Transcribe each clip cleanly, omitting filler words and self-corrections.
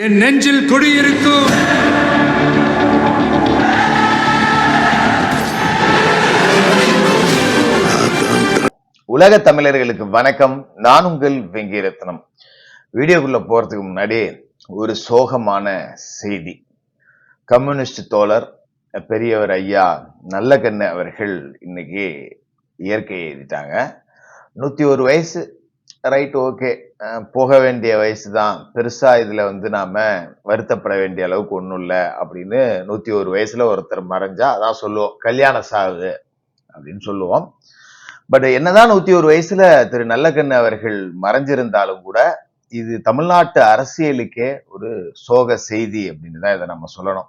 என் நெஞ்சில் குடியிருக்கும் உலக தமிழர்களுக்கு வணக்கம். நான் உங்கள் வெங்கிரத்னம். வீடியோக்குள்ள போறதுக்கு முன்னாடி ஒரு சோகமான செய்தி. கம்யூனிஸ்ட் தோழர் பெரியவர் ஐயா நல்லகண்ணு அவர்கள் இன்னைக்கு இயற்கை எழுதிட்டாங்க. 101 வயசு. ரைட், ஓகே, போக வேண்டிய வயசு தான். பெருசா இதுல நாம வருத்தப்பட வேண்டிய அளவுக்கு ஒண்ணும் இல்லை அப்படின்னு 101 வயசுல ஒருத்தர் மறைஞ்சா அதான் சொல்லுவோம், கல்யாண சாவு அப்படின்னு சொல்லுவோம். பட் என்னதான் 101 வயசுல திரு நல்லகண்ணு அவர்கள் மறைஞ்சிருந்தாலும் கூட இது தமிழ்நாட்டு அரசியலுக்கே ஒரு சோக செய்தி அப்படின்னு தான் இதை நம்ம சொல்லணும்.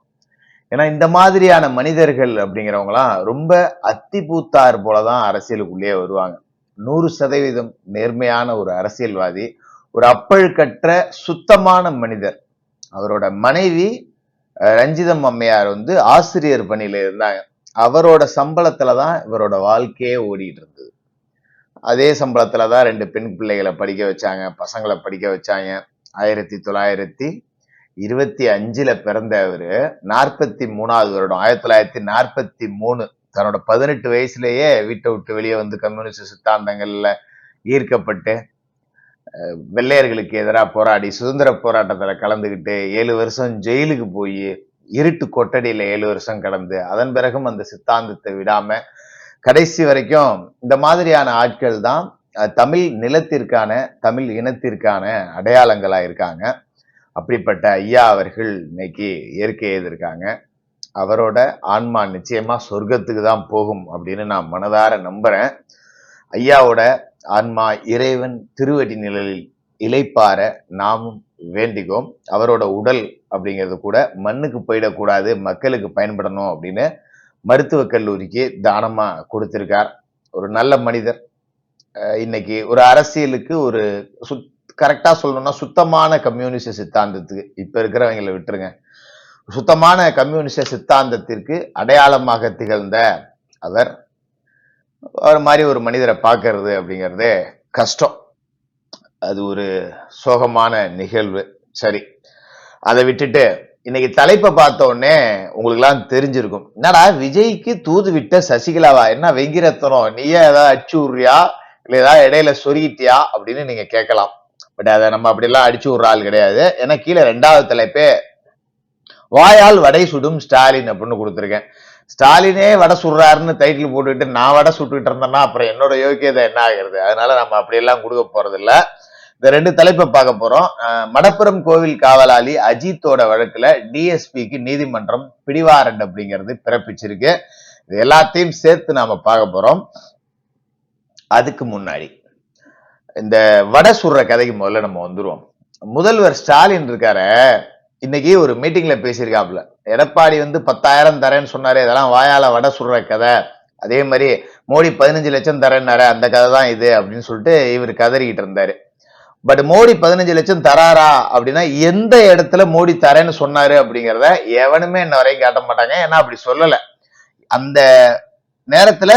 ஏன்னா இந்த மாதிரியான மனிதர்கள் அப்படிங்கிறவங்களாம் ரொம்ப அத்தி பூத்தார் போலதான் அரசியலுக்குள்ளேயே வருவாங்க. 100% நேர்மையான ஒரு அரசியல்வாதி, ஒரு அப்பழுக்கற்ற சுத்தமான மனிதர். அவரோட மனைவி ரஞ்சிதம் அம்மையார் ஆசிரியர் பணியில இருந்தாங்க. அவரோட சம்பளத்துலதான் இவரோட வாழ்க்கையே ஓடிட்டு இருந்தது. அதே சம்பளத்துலதான் 2 பெண் பிள்ளைகளை படிக்க வச்சாங்க, பசங்களை படிக்க வச்சாங்க. 1925 பிறந்த அவரு 43வது வருடம் 1943 தன்னோட 18 வயசுலயே வீட்டை விட்டு வெளியே கம்யூனிஸ்ட் சித்தாந்தங்கள்ல ஈர்க்கப்பட்டு வெள்ளையர்களுக்கு எதிராக போராடி சுதந்திர போராட்டத்துல கலந்துகிட்டு 7 வருஷம் ஜெயிலுக்கு போய் இருட்டு கொட்டடியில 7 வருஷம் கடந்து அதன் பிறகும் அந்த சித்தாந்தத்தை விடாம கடைசி வரைக்கும் இந்த மாதிரியான ஆட்கள் தான் தமிழ் நிலத்திற்கான தமிழ் இனத்திற்கான அடையாளங்களா இருக்காங்க. அப்படிப்பட்ட ஐயா அவர்கள் இன்னைக்கு இயற்கை எழுதியிருக்காங்க. அவரோட ஆன்மா நிச்சயமா சொர்க்கத்துக்கு தான் போகும் அப்படின்னு நான் மனதார நம்புறேன். ஐயாவோட ஆன்மா இறைவன் திருவடி நிழலில் இளைப்பார நாமும் வேண்டிக்கோம். அவரோட உடல் அப்படிங்கிறது கூட மண்ணுக்கு போயிடக்கூடாது, மக்களுக்கு பயன்படணும் அப்படின்னு மருத்துவக் கல்லூரிக்கு தானமா கொடுத்திருக்கார். ஒரு நல்ல மனிதர். இன்னைக்கு ஒரு அரசியலுக்கு ஒரு கரெக்டா சொல்லணும்னா சுத்தமான கம்யூனிஸ்ட் சித்தாந்தத்துக்கு இப்ப இருக்கிறவங்களை விட்டுருங்க, சுத்தமான கம்யூனிஸ்ட் சித்தாந்தத்திற்கு அடையாளமாக திகழ்ந்த அவர் மாதிரி ஒரு மனிதரை பார்க்கறது அப்படிங்கிறதே கஷ்டம். அது ஒரு சோகமான நிகழ்வு. சரி, அதை விட்டுட்டு இன்னைக்கு தலைப்பை பார்த்த உடனே உங்களுக்கு எல்லாம் தெரிஞ்சிருக்கும், என்னடா விஜய்க்கு தூது விட்ட சசிகலாவா, என்ன வெங்கிரத்தனம், நீயே ஏதாவது அடிச்சு விடுறியா இல்ல ஏதாவது இடையில சொருகிட்டியா அப்படின்னு நீங்க கேட்கலாம். பட் அதை நம்ம அப்படிலாம் அடிச்சு விடுற ஆள் கிடையாது. ஏன்னா கீழே 2வது தலைப்பே வாயால் வடை சுடும் ஸ்டாலின் அப்படின்னு கொடுத்துருக்கேன். ஸ்டாலினே வடை சுடுறாருன்னு டைட்டில் போட்டுக்கிட்டு நான் வடை சுட்டுக்கிட்டு இருந்தேன்னா அப்புறம் என்னோட யோக்கியதை என்ன ஆகிறது? அதனால நம்ம அப்படியெல்லாம் கொடுக்க போறது இல்ல. இந்த 2 தலைப்பை பார்க்க போறோம். மடப்புரம் கோவில் காவலாளி அஜித்தோட வழக்குல டிஎஸ்பிக்கு நீதிமன்றம் பிடிவாரண்ட் அப்படிங்கிறது பிறப்பிச்சிருக்கு. இது எல்லாத்தையும் சேர்த்து நாம பார்க்க போறோம். அதுக்கு முன்னாடி இந்த வடை சுடுற கதைக்கு முதல்ல நம்ம வந்துருவோம். முதல்வர் ஸ்டாலின் இருக்கார, இன்னைக்கு ஒரு மீட்டிங்ல பேசியிருக்காப்ல. எடப்பாடி 10,000 தரேன்னு சொன்னாரு, இதெல்லாம் வாயால வடை சுடுற கதை. அதே மாதிரி மோடி 15 லட்சம் தரேன்னாரு, அந்த கதை தான் இது அப்படின்னு சொல்லிட்டு இவர் கதறிக்கிட்டு இருந்தாரு. பட் மோடி 15 லட்சம் தராரா அப்படின்னா எந்த இடத்துல மோடி தரேன்னு சொன்னாரு அப்படிங்கிறத எவனுமே இன்ன வரைக்கும் காட்ட மாட்டாங்க. ஏன்னா அப்படி சொல்லல. அந்த நேரத்துல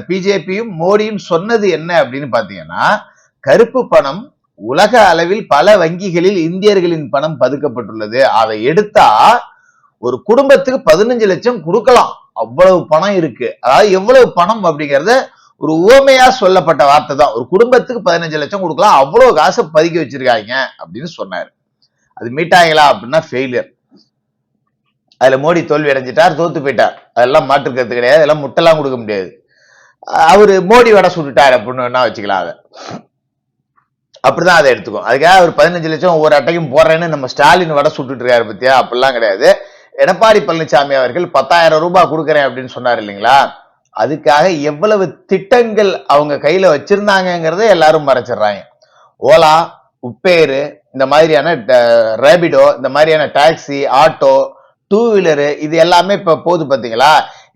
பிஜேபியும் மோடியும் சொன்னது என்ன அப்படின்னு பாத்தீங்கன்னா, கருப்பு பணம் உலக அளவில் பல வங்கிகளில் இந்தியர்களின் பணம் பதுக்கப்பட்டுள்ளது, அதை எடுத்தா ஒரு குடும்பத்துக்கு 15 லட்சம் கொடுக்கலாம், அவ்வளவு பணம் இருக்கு. அதாவது எவ்வளவு பணம் அப்படிங்கறத ஒரு உவமையா சொல்லப்பட்ட வார்த்தை தான். ஒரு குடும்பத்துக்கு 15 லட்சம் கொடுக்கலாம், அவ்வளவு காசை பதுக்கி வச்சிருக்காங்க அப்படின்னு சொன்னாரு. அது மீட்டாங்களா அப்படின்னா ஃபெயிலியர். அதுல மோடி தோல்வி அடைஞ்சிட்டார், தோத்து போயிட்டார். அதெல்லாம் மாற்றுக்கிறது கிடையாது, அதெல்லாம் முட்டெல்லாம் கொடுக்க முடியாது. அவரு மோடி வடை சுட்டுட்டார் அப்படின்னு வேணா வச்சுக்கலாம். அதை அப்படிதான் அதை எடுத்துக்கும். அதுக்காக ஒரு 15 லட்சம் ஒவ்வொரு அட்டையும் போடுறேன்னு நம்ம ஸ்டாலின் வடை சுட்டுட்டு இருக்காரு பத்தியா, அப்படிலாம் கிடையாது. எடப்பாடி பழனிசாமி அவர்கள் 10,000 ரூபாய் கொடுக்குறேன் அப்படின்னு சொன்னார் இல்லைங்களா, அதுக்காக எவ்வளவு திட்டங்கள் அவங்க கையில வச்சிருந்தாங்கிறத எல்லாரும் மறைச்சிடுறாங்க. ஓலா, உப்பேரு, இந்த மாதிரியான ரேபிடோ, இந்த மாதிரியான டாக்ஸி, ஆட்டோ, 2 வீலரு, இது எல்லாமே இப்ப போது பாத்தீங்களா.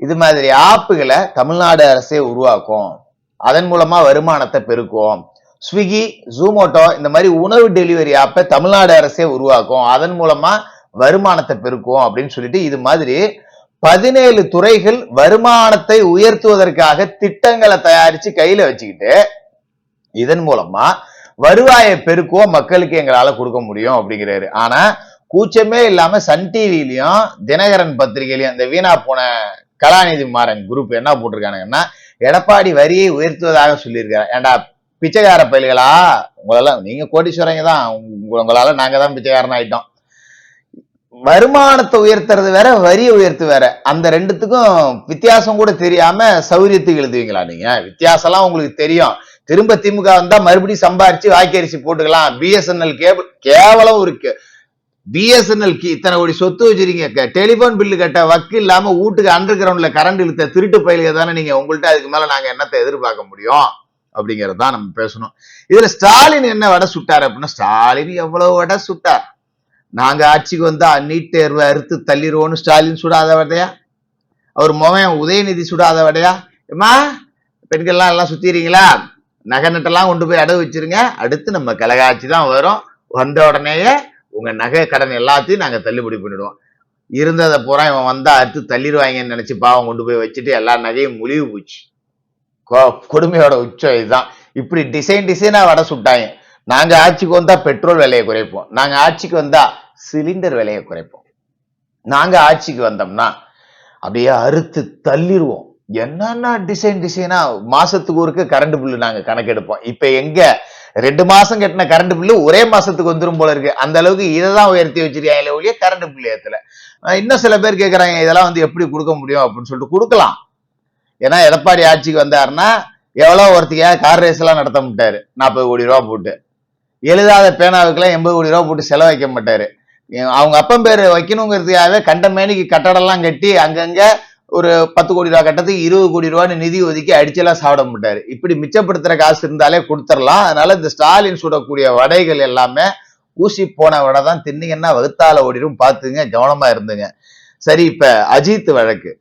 இது மாதிரி ஆப்புகளை தமிழ்நாடு அரசே உருவாக்கும், அதன் மூலமா வருமானத்தை பெருக்கும். ஸ்விக்கி, ஜூமோட்டோ, இந்த மாதிரி உணவு டெலிவரி ஆப்பை தமிழ்நாடு அரசே உருவாக்கும், அதன் மூலமா வருமானத்தை பெருக்கும் அப்படின்னு சொல்லிட்டு இது மாதிரி 17 துறைகள் வருமானத்தை உயர்த்துவதற்காக திட்டங்களை தயாரிச்சு கையில வச்சுக்கிட்டு இதன் மூலமா வருவாயை பெருக்குவோம், மக்களுக்கு எங்களால கொடுக்க முடியும் அப்படிங்கிறாரு. ஆனா கூச்சமே இல்லாம சன் டிவிலையும் தினகரன் பத்திரிகையிலையும் இந்த வீணா போன கலாநிதி மாறன் குரூப் என்ன போட்டிருக்கானுங்கன்னா, எடப்பாடி வரியை உயர்த்துவதாக சொல்லியிருக்காரு. ஏண்டா பிச்சைக்கார பயல்களா, உங்களெல்லாம் நீங்க கோடீஸ்வரங்க தான், உங்களால நாங்க தான் பிச்சைக்காரன் ஆயிட்டோம். வருமானத்தை உயர்த்துறது வேற, வரியை உயர்த்து வேற. அந்த ரெண்டுத்துக்கும் வித்தியாசம் கூட தெரியாம சௌரியத்துக்கு எழுதுவீங்களா நீங்க? வித்தியாசம் எல்லாம் உங்களுக்கு தெரியும். திரும்ப திமுக வந்தா மறுபடியும் சம்பாரிச்சு வாய்க்கரிசி போட்டுக்கலாம். பிஎஸ்என்எல் கேபிள் கேவலம் இருக்கு. பிஎஸ்என்எல் இத்தனை கோடி சொத்து வச்சிருக்கீங்க, டெலிபோன் பில்லு கட்ட வக்கு இல்லாம வீட்டுக்கு அண்டர் கிரவுண்ட்ல கரண்ட் இழுத்த திருட்டு பயிலுக தானே நீங்க. உங்கள்கிட்ட அதுக்கு மேல நாங்க என்னத்தை எதிர்பார்க்க முடியும் அப்படிங்கறதான் நம்ம பேசணும். இதுல ஸ்டாலின் என்ன வடை சுட்டாரு அப்படின்னா, ஸ்டாலின் எவ்வளவு வடை சுட்டார். நாங்க ஆட்சிக்கு வந்தா நீட் தேர்வை அறுத்து தள்ளிடுவோம்னு ஸ்டாலின் சுடாத வடையா? அவர் மகன் உதயநிதி சுடாத வடையா? ஏமா பெண்கள்லாம் எல்லாம் சுத்திடுறீங்களா, நகை நட்டெல்லாம் கொண்டு போய் அடவு வச்சிருங்க, அடுத்து நம்ம கலகாட்சி தான் வரும், வந்த உடனேயே உங்க நகை கடன் எல்லாத்தையும் நாங்க தள்ளுபடி பண்ணிடுவோம். இருந்ததை பூரா இவன் வந்தா அடுத்து தள்ளிடுவாங்கன்னு நினைச்சு பாவம் கொண்டு போய் வச்சுட்டு எல்லா நகையும் முழிவு போச்சு. கொடுமையோட உச்சம் இதுதான். இப்படி டிசைனா வடை சுட்டாங்க. நாங்க ஆட்சிக்கு வந்தா பெட்ரோல் விலையை குறைப்போம், நாங்க ஆட்சிக்கு வந்தா சிலிண்டர் விலையை குறைப்போம், நாங்க ஆட்சிக்கு வந்தோம்னா அப்படியே அறுத்து தள்ளிடுவோம். என்னன்னா டிசைனா மாசத்துக்கு ஒருக்கு கரண்ட் பில்லு நாங்க கணக்கெடுப்போம். இப்ப எங்க 2 மாசம் கட்டின கரண்ட் பில்லு ஒரே மாசத்துக்கு வந்துரும் போல இருக்கு. அந்த அளவுக்கு இதைதான் உயர்த்தி வச்சிருக்காங்க ஒழிய கரண்ட் பில்லு ஏத்துல. இன்னும் சில பேர் கேட்கறாங்க இதெல்லாம் எப்படி கொடுக்க முடியும் அப்படின்னு சொல்லிட்டு. கொடுக்கலாம். ஏன்னா எடப்பாடி ஆட்சிக்கு வந்தாருன்னா எவ்வளவு ஒருத்திக்காக கார் ரேஸ் எல்லாம் நடத்த மாட்டாரு. 40 கோடி ரூபா போட்டு எழுதாத பேனாவுக்கெல்லாம் 80 கோடி ரூபா போட்டு செலவு வைக்க மாட்டாரு. அவங்க அப்பன் பேர் வைக்கணுங்கிறதுக்காக கண்டமேனிக்கு கட்டடம்லாம் கட்டி அங்கங்க ஒரு 10 கோடி ரூபா கட்டத்துக்கு 20 கோடி ரூபான்னு நிதி ஒதுக்கி அடிச்செல்லாம் சாப்பிட மாட்டாரு. இப்படி மிச்சப்படுத்துற காசு இருந்தாலே கொடுத்துடலாம். அதனால இந்த ஸ்டாலின் சுடக்கூடிய வடைகள் எல்லாமே ஊசி போன வடை தான். தின்னீங்கன்னா வகுத்தால ஓடிடும், பாத்துங்க, கவனமா இருந்துங்க. சரி, இப்ப அஜித் வழக்கு.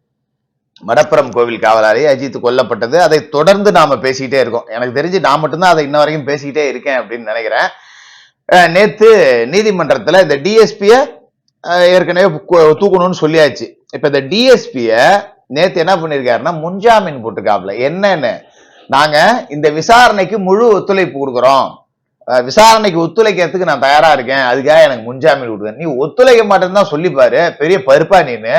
மடப்புறம் கோவில் காவலாளி அஜித் கொல்லப்பட்டது, அதை தொடர்ந்து நாம பேசிக்கிட்டே இருக்கோம். எனக்கு தெரிஞ்சு நான் மட்டும்தான் அதை இன்ன வரைக்கும் பேசிக்கிட்டே இருக்கேன் அப்படின்னு நினைக்கிறேன். நேத்து நீதிமன்றத்துல இந்த டிஎஸ்பிய ஏற்கனவே தூக்கணும்னு சொல்லியாச்சு. இப்ப இந்த டிஎஸ்பிய நேத்து என்ன பண்ணிருக்காருன்னா முன்ஜாமீன் போட்டுக்காப்ல. என்னன்னு, நாங்க இந்த விசாரணைக்கு முழு ஒத்துழைப்பு கொடுக்குறோம், விசாரணைக்கு ஒத்துழைக்கிறதுக்கு நான் தயாரா இருக்கேன், அதுக்காக எனக்கு முன்ஜாமீன் கொடுக்குறேன். நீ ஒத்துழைக்க மாட்டேன்னு தான் சொல்லிப்பாரு, பெரிய பருப்பா நீனு.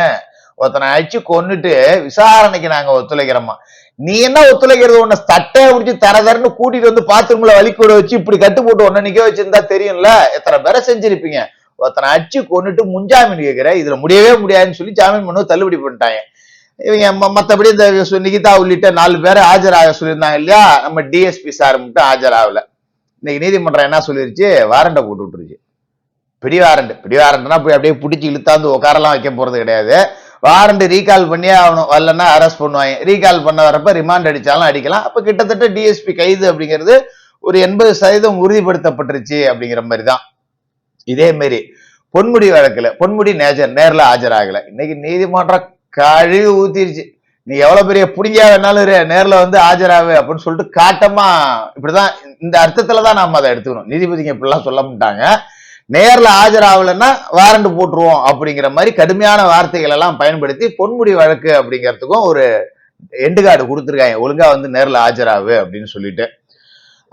ஒருத்தனை அடிச்சு கொன்னுட்டு விசாரணைக்கு நாங்க ஒத்துழைக்கிறோமா? நீ என்ன ஒத்துழைக்கிறது? உன்னை சட்டையை பிடிச்சி தரதரன்னு கூட்டிட்டு வந்து பாத்ரூம்ல வலிக்கூட வச்சு இப்படி கட்டு போட்டு ஒன்ன நிக்க வச்சிருந்தா தெரியும்ல, எத்தனை பேரை செஞ்சிருப்பீங்க. ஒருத்தனை அடிச்சு கொன்னுட்டு முன்ஜாமீன் கேட்கிற, இதுல முடியவே முடியாதுன்னு சொல்லி ஜாமீன் பண்ண தள்ளுபடி பண்ணிட்டாங்க. இவங்க மத்தபடி இந்த நிகிதா உள்ளிட்ட 4 பேரை ஆஜராக சொல்லியிருந்தாங்க இல்லையா, நம்ம டிஎஸ்பி சார் மட்டும் ஆஜராகல. இன்னைக்கு நீதிமன்றம் என்ன சொல்லிருச்சு, வாரண்டை போட்டு விட்டுருச்சு. பிடிவாரண்ட்னா போய் அப்படியே பிடிச்சி இழுத்தாந்து உட்காரெல்லாம் வைக்க போறது கிடையாது. வாரண்ட் ரீகால் பண்ணியே ஆகணும், வரலன்னா அரெஸ்ட் பண்ணுவாங்க. ரீகால் பண்ண வரப்ப ரிமாண்ட் அடிச்சாலும் அடிக்கலாம். அப்ப கிட்டத்தட்ட டிஎஸ்பி கைது அப்படிங்கிறது ஒரு 80% உறுதிப்படுத்தப்பட்டுருச்சு அப்படிங்கிற மாதிரி தான். இதே மாதிரி பொன்முடி வழக்குல பொன்முடி நேர்ல ஆஜராகல. இன்னைக்கு நீதிமன்றம் கழுவி ஊத்திருச்சு. நீ எவ்வளவு பெரிய புடிங்கா வேணாலும் நேர்ல வந்து ஆஜராகு அப்படின்னு சொல்லிட்டு காட்டமா, இப்படிதான் இந்த அர்த்தத்துலதான் நாம அதை எடுத்துக்கணும். நீதிபதிங்க இப்படிலாம் சொல்ல மாட்டாங்க. நேர்ல ஆஜராகலன்னா வாரண்ட் போட்டுருவோம் அப்படிங்கிற மாதிரி கடுமையான வார்த்தைகள் எல்லாம் பயன்படுத்தி பொன்முடி வழக்கு அப்படிங்கிறதுக்கும் ஒரு எண்டு கார்டு கொடுத்துருக்காங்க. ஒழுங்கா வந்து நேர்ல ஆஜராகு அப்படின்னு சொல்லிட்டு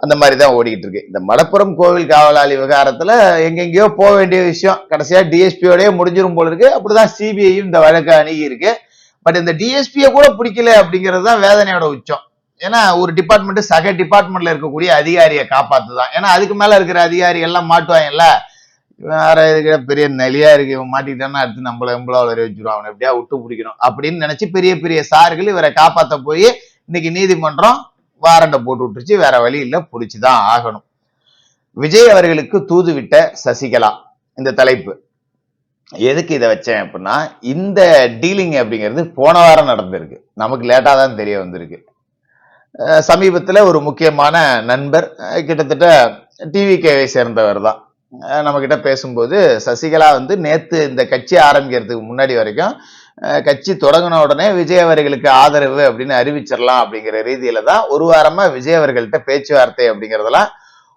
அந்த மாதிரிதான் ஓடிக்கிட்டு இருக்கு. இந்த மடப்புறம் கோவில் காவலாளி விவகாரத்துல எங்கெங்கயோ போக வேண்டிய விஷயம் கடைசியா டிஎஸ்பியோடய முடிஞ்சிரும் போல இருக்கு. அப்படிதான் சிபிஐயும் இந்த வழக்கை அணுகி இருக்கு. பட் இந்த டிஎஸ்பியை கூட பிடிக்கல அப்படிங்கிறது தான் வேதனையோட உச்சம். ஏன்னா ஒரு டிபார்ட்மெண்ட் சக டிபார்ட்மெண்ட்ல இருக்கக்கூடிய அதிகாரியை காப்பாத்துதான். ஏன்னா அதுக்கு மேல இருக்கிற அதிகாரி எல்லாம் மாட்டுவாங்கல்ல, வேற இருக்கிற பெரிய நெலியா இருக்கு, இவன் மாட்டிக்கிட்டான்னா அடுத்து நம்மள வளர வச்சிருவான், அவனை எப்படியா விட்டு பிடிக்கணும் அப்படின்னு நினைச்சு பெரிய பெரிய சார்கள் இவரை காப்பாத்த போய் இன்னைக்கு நீதிமன்றம் வாரண்டை போட்டு விட்டுருச்சு. வேற வழி இல்ல, பிடிச்சுதான் ஆகணும். விஜய் அவர்களுக்கு தூது விட்ட சசிகலா, இந்த தலைப்பு எதுக்கு இதை வச்சேன் அப்படின்னா, இந்த டீலிங் அப்படிங்கிறது போன வாரம் நடந்திருக்கு, நமக்கு லேட்டா தான் தெரிய வந்திருக்கு. சமீபத்துல ஒரு முக்கியமான நண்பர், கிட்டத்தட்ட டிவிகேவை சேர்ந்தவர் தான், நம்ம கிட்ட பேசும்போது சசிகலா வந்து நேத்து இந்த கட்சி ஆரம்பிக்கிறதுக்கு முன்னாடி வரைக்கும் கட்சி தொடங்கின உடனே விஜய் அவர்களுக்கு ஆதரவு அப்படின்னு அறிவிச்சிடலாம் அப்படிங்கிற ரீதியில தான் ஒரு வாரமா விஜய் அவர்கள்ட்ட பேச்சுவார்த்தை அப்படிங்கறதெல்லாம்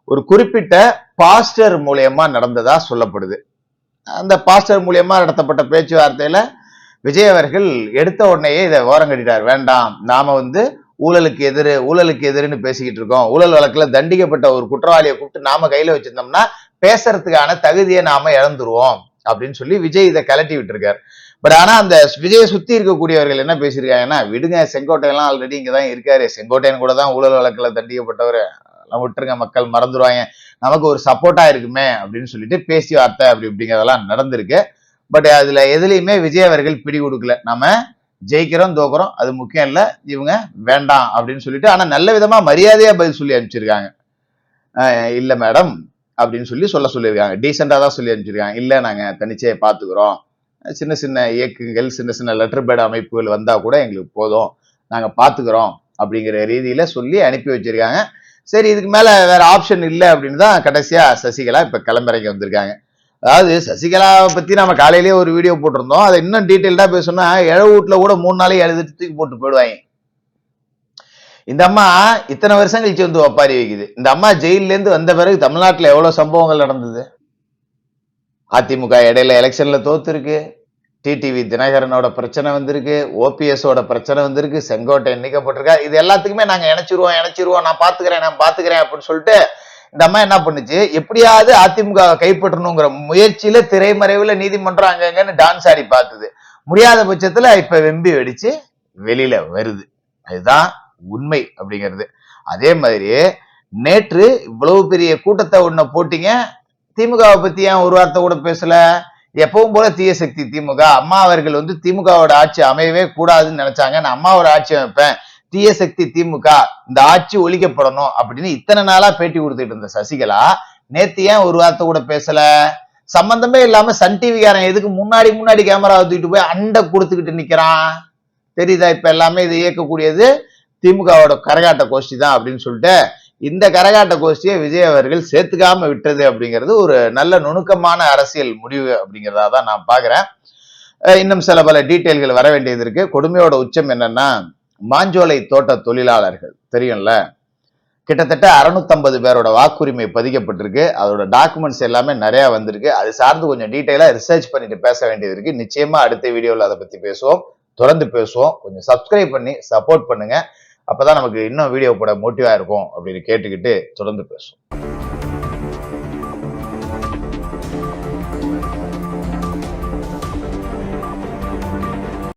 ஒரு குறிப்பிட்ட பாஸ்டர் மூலியமா நடந்ததா சொல்லப்படுது. அந்த பாஸ்டர் மூலியமா நடத்தப்பட்ட பேச்சுவார்த்தையில விஜய் அவர்கள் எடுத்த உடனேயே இதை ஓரம் கட்டிட்டார். வேண்டாம், நாம வந்து ஊழலுக்கு எதிர்ன்னு பேசிக்கிட்டு இருக்கோம், ஊழல் வழக்குல தண்டிக்கப்பட்ட ஒரு குற்றவாளியை கூப்பிட்டு நாம கையில வச்சிருந்தோம்னா பேசுறதுக்கான தகுதியை நாம இழந்துருவோம், அப்படின்னு சொல்லி விஜய் இதை கலட்டி விட்டுருக்காரு. பட் ஆனா அந்த விஜயை சுத்தி இருக்கக்கூடியவர்கள் என்ன பேசியிருக்காங்கன்னா, விடுங்க செங்கோட்டையெல்லாம் ஆல்ரெடி இங்கதான் இருக்காரு, செங்கோட்டையன் கூட தான் ஊழல் வழக்குல தண்டிக்கப்பட்டவர், அதெல்லாம் விட்டுருங்க, மக்கள் மறந்துடுவாங்க, நமக்கு ஒரு சப்போர்ட்டா இருக்குமே அப்படின்னு சொல்லிட்டு பேசி வார்த்தை அப்படி இப்படிங்கிறதெல்லாம் நடந்திருக்கு. பட் அதுல எதுலையுமே விஜய் அவர்கள் பிடி கொடுக்கல. நம்ம ஜெயிக்கிறோம் தோக்குறோம் அது முக்கியம் இல்ல, இவங்க வேண்டாம் அப்படின்னு சொல்லிட்டு, ஆனா நல்ல விதமா மரியாதையா பதில் சொல்லி அனுப்பிச்சிருக்காங்க. இல்ல மேடம் அப்படின்னு சொல்லியிருக்காங்க. டீசெண்டா தான் சொல்லி அனுப்பிச்சிருக்காங்க. இல்ல நாங்க தனிச்சையை பாத்துக்கிறோம், சின்ன சின்ன இயக்கங்கள் சின்ன சின்ன லெட்டர் பேட் அமைப்புகள் வந்தா கூட எங்களுக்கு போதும், நாங்க பாத்துக்கிறோம் அப்படிங்கிற ரீதியில சொல்லி அனுப்பி வச்சிருக்காங்க. சரி, இதுக்கு மேல வேற ஆப்ஷன் இல்லை அப்படின்னு தான் கடைசியா சசிகலா இப்ப கிளம்புறங்க வந்திருக்காங்க. அதாவது சசிகலாவை பத்தி நம்ம காலையிலேயே ஒரு வீடியோ போட்டிருந்தோம். அதை இன்னும் டீட்டெயில்டா பேசணும்னா இழவு வீட்டுல கூட 3 நாளே எழுதிட்டு தூக்கி போட்டு போயிடுவாங்க. இந்த அம்மா இத்தனை வருஷம் கழிச்சு வந்து ஒப்பாரி வைக்குது. இந்த அம்மா ஜெயில இருந்து வந்த பிறகு தமிழ்நாட்டுல எவ்வளவு சம்பவங்கள் நடந்தது. அதிமுக இடையில எலெக்ஷன்ல தோத்து இருக்கு, டிடிவி தினகரனோட பிரச்சனை வந்திருக்கு, ஓபிஎஸோட பிரச்சனை வந்திருக்கு, செங்கோட்டை நீக்கப்பட்டிருக்கா. இது எல்லாத்துக்குமே நாங்க இணைச்சிருவோம் நான் பாத்துக்கிறேன் அப்படின்னு சொல்லிட்டு இந்த அம்மா என்ன பண்ணுச்சு, எப்படியாவது அதிமுக கைப்பற்றணுங்கிற முயற்சியில திரைமறைவுல நீதிமன்றம் அங்கன்னு டான்ஸ் ஆடி பார்த்தது. முடியாத பட்சத்துல இப்ப வெம்பி வெடிச்சு வெளியில வருது. அதுதான் உண்மை அப்படிங்கிறது. அதே மாதிரி நேற்று இவ்வளவு பெரிய கூட்டத்தை ஒண்ணு போட்டீங்க, திமுகவை பத்தி ஏன் ஒரு வார்த்தை கூட பேசல? எப்பவும் போல தீய சக்தி திமுக. அம்மா அவர்கள் வந்து திமுகவோட ஆட்சி அமையவே கூடாதுன்னு நினைச்சாங்க, நான் அம்மாவோட ஆட்சி அமைப்பேன், தீய சக்தி திமுக, இந்த ஆட்சி ஒழிக்கப்படணும் அப்படின்னு இத்தனை நாளா பேட்டி கொடுத்துட்டு இருந்த சசிகலா நேத்து ஏன் ஒரு வார்த்தை கூட பேசல? சம்பந்தமே இல்லாம சன் டிவிக்காரன் எதுக்கு முன்னாடி கேமரா தூக்கிட்டு போய் அண்டை கொடுத்துக்கிட்டு நிக்கிறான்? தெரியுதா? இப்ப எல்லாமே இது இயக்கக்கூடியது திமுகவோட கரகாட்ட கோஷ்டி தான் அப்படின்னு சொல்லிட்டு இந்த கரகாட்ட கோஷ்டியை விஜய் அவர்கள் சேர்த்துக்காம விட்டது அப்படிங்கிறது ஒரு நல்ல நுணுக்கமான அரசியல் முடிவு அப்படிங்கிறதா தான் நான் பாக்குறேன். இன்னும் சில பல டீட்டெயில்கள் வர வேண்டியது இருக்கு. கொடுமையோட உச்சம் என்னன்னா, மாஞ்சோலை தோட்ட தொழிலாளர்கள் தெரியும்ல, கிட்டத்தட்ட 650 பேரோட வாக்குரிமை பதிக்கப்பட்டிருக்கு. அதோட டாக்குமெண்ட்ஸ் எல்லாமே நிறைய வந்திருக்கு. அது சார்ந்து கொஞ்சம் டீட்டெயிலா ரிசர்ச் பண்ணிட்டு பேச வேண்டியது இருக்கு. நிச்சயமா அடுத்த வீடியோல அதை பத்தி பேசுவோம், தொடர்ந்து பேசுவோம். கொஞ்சம் சப்ஸ்கிரைப் பண்ணி சப்போர்ட் பண்ணுங்க, அப்பதான் நமக்கு இன்னும் வீடியோ போட மோட்டிவா இருக்கும் அப்படின்னு கேட்டுக்கிட்டு தொடர்ந்து பேசுவோம்.